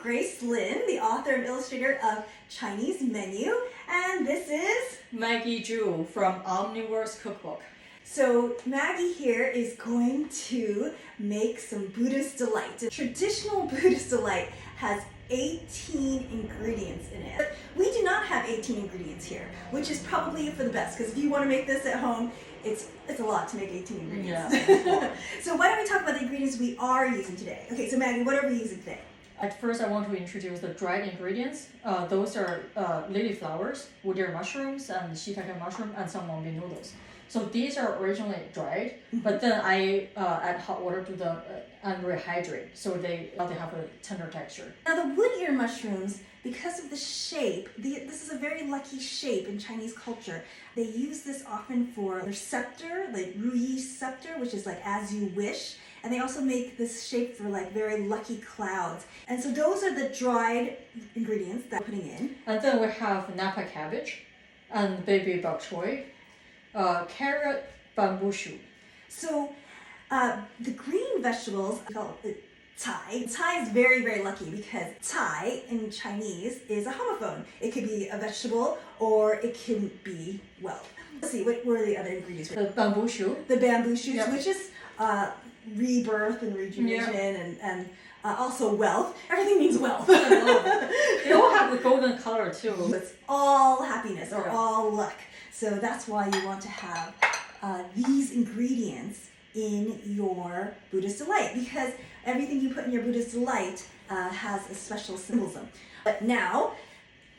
Grace Lin, the author and illustrator of Chinese Menu, and this is Maggie Zhu from Omnivore's Cookbook. So Maggie here is going to make some Buddhist delight. Traditional Buddhist delight has 18 ingredients in it. We do not have 18 ingredients here, which is probably for the best, because if you want to make this at home, it's a lot to make 18 ingredients. Yeah. So why don't we talk about the ingredients we are using today? Okay, so Maggie, what are we using today? At first, I want to introduce the dried ingredients. Those are lily flowers, wood ear mushrooms, and shiitake mushroom, and some mung bean noodles. So these are originally dried, but then I add hot water to them and rehydrate, so they have a tender texture. Now the wood ear mushrooms, because of the shape, this is a very lucky shape in Chinese culture. They use this often for their scepter, like ruyi scepter, which is like as you wish. And they also make this shape for like very lucky clouds. And so those are the dried ingredients that we're putting in. And then we have napa cabbage and baby bok choy, carrot, bamboo shoot. So the green vegetables, called Cai. Cai is very, very lucky because Cai in Chinese is a homophone. It could be a vegetable or it can be, well, let's see, what were the other ingredients? The bamboo shoot. The bamboo shoots, Yep. which is rebirth and rejuvenation, Yeah. and also wealth. Everything means wealth. They all have the golden color too. It's all happiness or Yeah. all luck. So that's why you want to have these ingredients in your Buddhist delight, because everything you put in your Buddhist delight has a special symbolism. But now,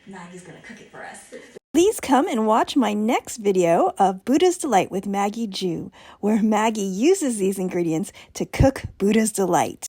Maggie's going to cook it for us. Please come and watch my next video of Buddha's Delight with Maggie Zhu, where Maggie uses these ingredients to cook Buddha's Delight.